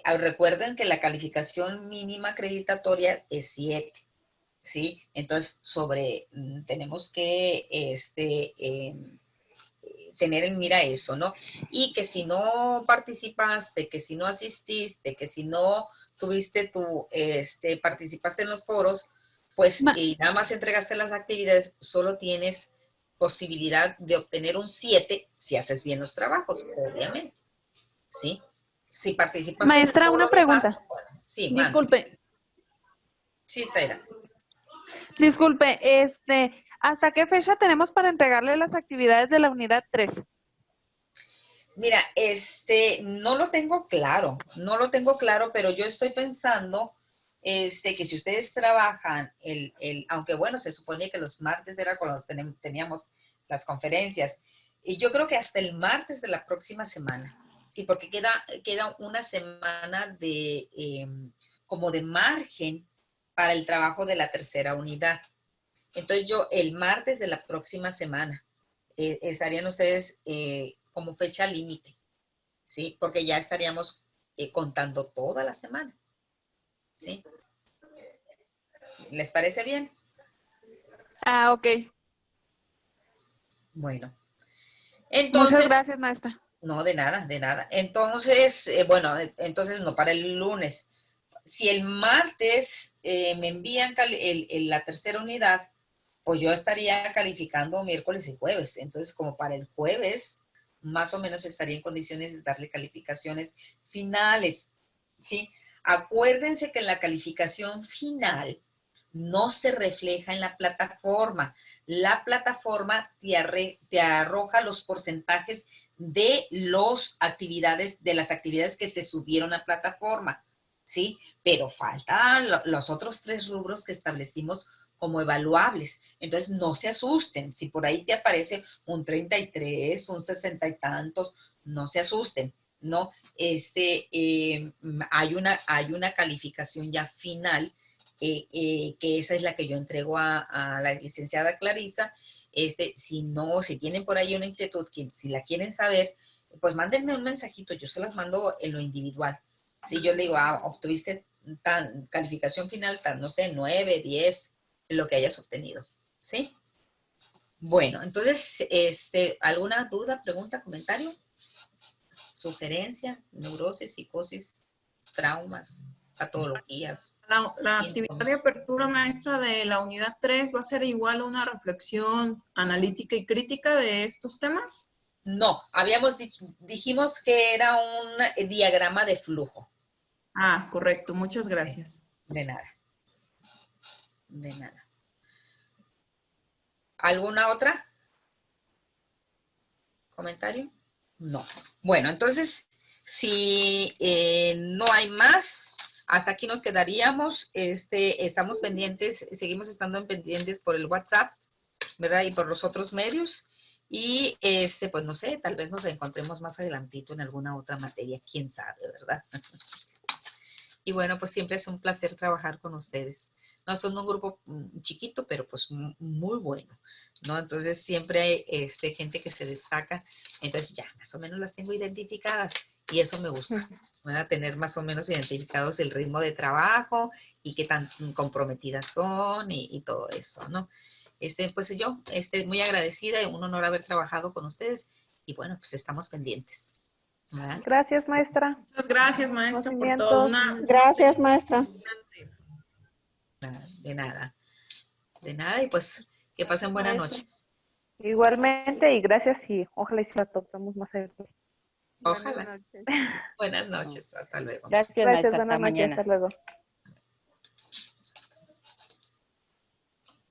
Recuerden que la calificación mínima acreditatoria es 7, ¿sí? Entonces tenemos que tener en mira eso, ¿no? Y que si no participaste, que si no asististe, que si no tuviste participaste en los foros, pues y nada más entregaste las actividades, solo tienes posibilidad de obtener un 7 si haces bien los trabajos, obviamente, ¿sí? Si participas Maestra, en una pregunta. bueno, sí, Disculpe. Sí, Zaira. Disculpe, ¿hasta qué fecha tenemos para entregarle las actividades de la unidad 3? Mira, no lo tengo claro, pero yo estoy pensando que si ustedes trabajan aunque bueno, se suponía que los martes era cuando teníamos las conferencias, y yo creo que hasta el martes de la próxima semana, sí, porque queda una semana como de margen para el trabajo de la tercera unidad. Entonces yo el martes de la próxima semana estarían ustedes como fecha límite, ¿sí? Porque ya estaríamos contando toda la semana, ¿sí? ¿Les parece bien? Ah, ok. Bueno. Entonces, muchas gracias, maestra. No, de nada, de nada. Entonces, bueno, entonces no para el lunes. Si el martes me envían la tercera unidad, pues yo estaría calificando miércoles y jueves. Entonces, como para el jueves, más o menos estaría en condiciones de darle calificaciones finales, ¿sí? Acuérdense que en la calificación final no se refleja en la plataforma. La plataforma te arroja los porcentajes de las actividades que se subieron a plataforma, ¿sí? Pero faltan los otros 3 rubros que establecimos como evaluables. Entonces, no se asusten. Si por ahí te aparece un 33, un 60 y tantos, no se asusten, ¿no? Hay una calificación ya final, que esa es la que yo entrego a la licenciada Clarisa. Si tienen por ahí una inquietud, si la quieren saber, pues mándenme un mensajito, yo se las mando en lo individual. Si yo le digo, obtuviste calificación final, no sé, 9, 10, lo que hayas obtenido, ¿sí? Bueno, entonces, ¿alguna duda, pregunta, comentario? ¿Sugerencia? Neurosis, psicosis, traumas, patologías. La actividad de apertura, maestra, de la unidad 3 va a ser igual a una reflexión analítica y crítica de estos temas. No, dijimos que era un diagrama de flujo. Ah, correcto. Muchas gracias. De nada. De nada. ¿Alguna otra? ¿Comentario? No. Bueno, entonces, si no hay más, hasta aquí nos quedaríamos. Estamos pendientes, seguimos estando pendientes por el WhatsApp, ¿verdad? Y por los otros medios. Y pues no sé, tal vez nos encontremos más adelantito en alguna otra materia, quién sabe, ¿verdad? Y bueno, pues siempre es un placer trabajar con ustedes. No son un grupo chiquito, pero pues muy bueno, ¿no? Entonces siempre hay gente que se destaca. Entonces ya más o menos las tengo identificadas y eso me gusta. Van a tener más o menos identificados el ritmo de trabajo y qué tan comprometidas son y todo eso, ¿no? Pues yo muy agradecida, un honor haber trabajado con ustedes y bueno, pues estamos pendientes. ¿Verdad? Gracias, maestra. Muchas gracias, maestra, por todo. Gracias, maestra. De nada. De nada y pues que pasen buena noche. Igualmente y gracias y ojalá y si la topamos más adelante. Ojalá. Buenas noches. Hasta luego. Gracias, maestra. Hasta mañana. Hasta luego.